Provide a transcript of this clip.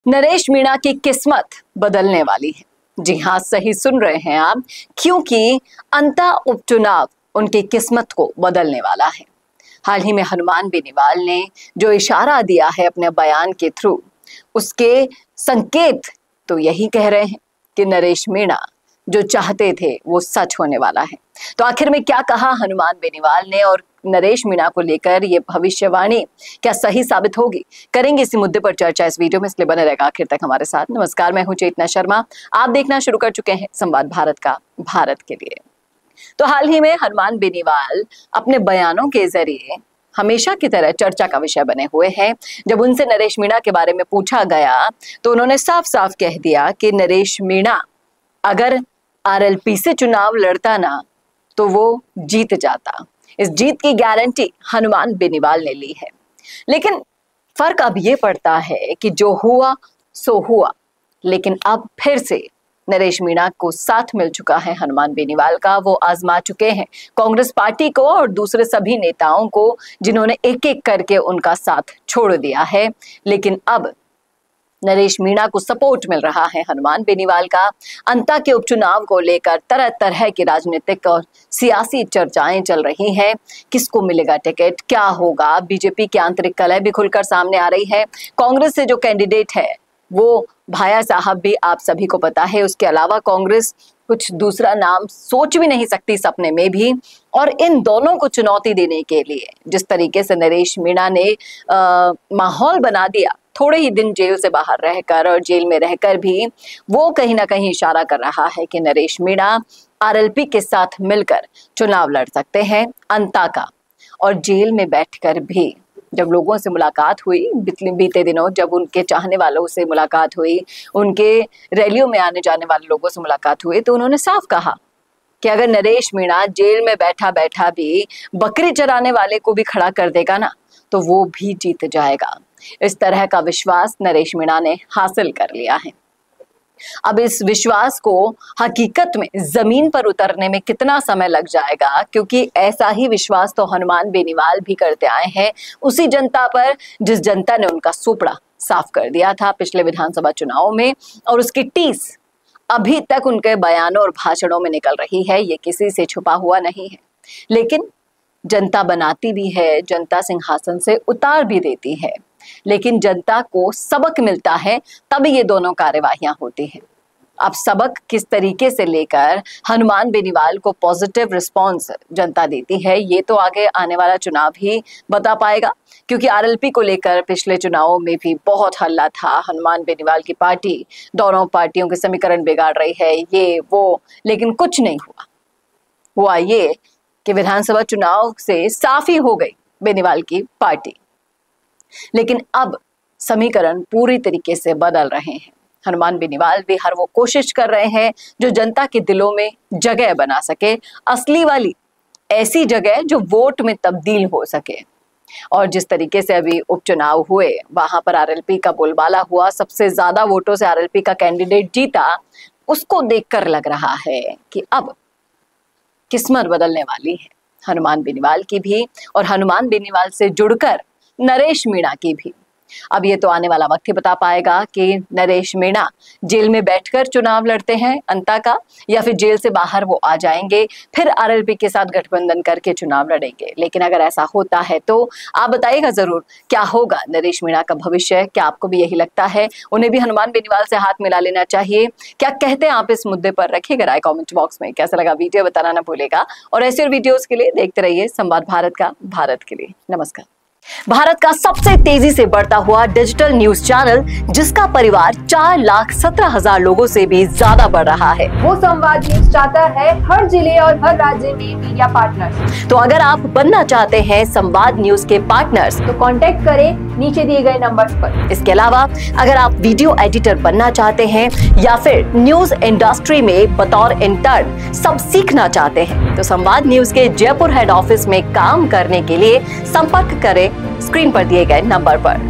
नरेश मीणा की किस्मत बदलने वाली है। जी हाँ, सही सुन रहे हैं आप, क्योंकि अंता उपचुनाव उनकी किस्मत को बदलने वाला है। हाल ही में हनुमान बेनीवाल ने जो इशारा दिया है अपने बयान के थ्रू, उसके संकेत तो यही कह रहे हैं कि नरेश मीणा जो चाहते थे वो सच होने वाला है। तो आखिर में क्या कहा हनुमान बेनीवाल ने और नरेश मीणा को लेकर ये भविष्यवाणी क्या सही साबित होगी? करेंगे इसी मुद्दे पर चर्चा इस वीडियो में, इसलिए बने रहेगा आखिर तक हमारे साथ। नमस्कार, मैं हूं चेतना शर्मा। आप देखना शुरू कर चुके हैं संवाद भारत का, भारत के लिए। तो हाल ही में हनुमान बेनीवाल अपने बयानों के जरिए हमेशा की तरह चर्चा का विषय बने हुए हैं। जब उनसे नरेश मीणा के बारे में पूछा गया तो उन्होंने साफ साफ कह दिया कि नरेश मीणा अगर आरएलपी से चुनाव लड़ता ना तो वो जीत जाता। इस जीत की गारंटी हनुमान बेनीवाल ने ली है। लेकिन फर्क अब ये पड़ता है कि जो हुआ सो हुआ, लेकिन अब फिर से नरेश मीणा को साथ मिल चुका है हनुमान बेनीवाल का। वो आजमा चुके हैं कांग्रेस पार्टी को और दूसरे सभी नेताओं को, जिन्होंने एक एक करके उनका साथ छोड़ दिया है। लेकिन अब नरेश मीणा को सपोर्ट मिल रहा है हनुमान बेनीवाल का। अंता के उपचुनाव को लेकर तरह तरह की राजनीतिक और सियासी चर्चाएं चल रही हैं। किसको मिलेगा टिकट, क्या होगा? बीजेपी की आंतरिक कलह भी खुलकर सामने आ रही है। कांग्रेस से जो कैंडिडेट है वो भाया साहब भी आप सभी को पता है। उसके अलावा कांग्रेस कुछ दूसरा नाम सोच भी नहीं सकती सपने में भी। और इन दोनों को चुनौती देने के लिए जिस तरीके से नरेश मीणा ने माहौल बना दिया, थोड़े ही दिन जेल से बाहर रहकर और जेल में रहकर भी वो कहीं ना कहीं इशारा कर रहा है कि नरेश मीणा आरएलपी के साथ मिलकर चुनाव लड़ सकते हैं अंता का। और जेल में बैठकर भी जब लोगों से मुलाकात हुई बीते दिनों, जब उनके चाहने वालों से मुलाकात हुई, उनके रैलियों में आने जाने वाले लोगों से मुलाकात हुई, तो उन्होंने साफ कहा कि अगर नरेश मीणा जेल में बैठा बैठा भी बकरी चराने वाले को भी खड़ा कर देगा ना तो वो भी जीत जाएगा। इस तरह का विश्वास नरेश मीणा ने हासिल कर लिया है। अब इस विश्वास को हकीकत में जमीन पर उतरने में कितना समय लग जाएगा, क्योंकि ऐसा ही विश्वास तो हनुमान बेनीवाल भी करते आए हैं उसी जनता पर जिस जनता ने उनका सुपड़ा साफ कर दिया था पिछले विधानसभा चुनाव में। और उसकी टीस अभी तक उनके बयानों और भाषणों में निकल रही है, ये किसी से छुपा हुआ नहीं है। लेकिन जनता बनाती भी है, जनता सिंहासन से उतार भी देती है, लेकिन जनता को सबक मिलता है तब ये दोनों कार्यवाहियां होती हैं। अब सबक किस तरीके से लेकर हनुमान बेनीवाल को पॉजिटिव रिस्पांस जनता देती है, ये तो आगे आने वाला चुनाव ही बता पाएगा। क्योंकि आरएलपी को लेकर पिछले चुनावों में भी बहुत हल्ला था। हनुमान बेनीवाल की पार्टी दोनों पार्टियों के समीकरण बिगाड़ रही है, ये वो, लेकिन कुछ नहीं हुआ ये कि विधानसभा चुनाव से साफ ही हो गई बेनीवाल की पार्टी। लेकिन अब समीकरण पूरी तरीके से बदल रहे हैं। हनुमान बेनीवाल भी हर वो कोशिश कर रहे हैं जो जनता के दिलों में जगह बना सके, असली वाली ऐसी जगह जो वोट में तब्दील हो सके। और जिस तरीके से अभी उपचुनाव हुए वहां पर आरएलपी का बोलबाला हुआ, सबसे ज्यादा वोटों से आरएलपी का कैंडिडेट जीता, उसको देखकर लग रहा है कि अब किस्मत बदलने वाली है हनुमान बेनीवाल की भी और हनुमान बेनीवाल से जुड़कर नरेश मीणा की भी। अब ये तो आने वाला वक्त ही बता पाएगा कि नरेश मीणा जेल में बैठकर चुनाव lड़ते हैं अंता का, या फिर जेल से बाहर वो आ जाएंगे फिर आरएलपी के साथ गठबंधन करके चुनाव लड़ेंगे। लेकिन अगर ऐसा होता है तो आप बताइएगा जरूर क्या होगा नरेश मीणा का भविष्य। क्या आपको भी यही लगता है उन्हें भी हनुमान बेनीवाल से हाथ मिला लेना चाहिए? क्या कहते हैं आप इस मुद्दे पर? रखिएगा राय कॉमेंट बॉक्स में। कैसा लगा वीडियो बताना ना भूलेगा। और ऐसे वीडियोज के लिए देखते रहिए संवाद भारत का, भारत के लिए। नमस्कार। भारत का सबसे तेजी से बढ़ता हुआ डिजिटल न्यूज चैनल, जिसका परिवार 4,17,000 लोगों से भी ज्यादा बढ़ रहा है, वो संवाद न्यूज चाहता है हर जिले और हर राज्य में मीडिया पार्टनर्स। तो अगर आप बनना चाहते हैं संवाद न्यूज के पार्टनर्स तो कांटेक्ट करें नीचे दिए गए नंबर्स पर। इसके अलावा अगर आप वीडियो एडिटर बनना चाहते हैं या फिर न्यूज इंडस्ट्री में बतौर इंटर्न सब सीखना चाहते हैं तो संवाद न्यूज के जयपुर हेड ऑफिस में काम करने के लिए संपर्क करें स्क्रीन पर दिए गए नंबर पर।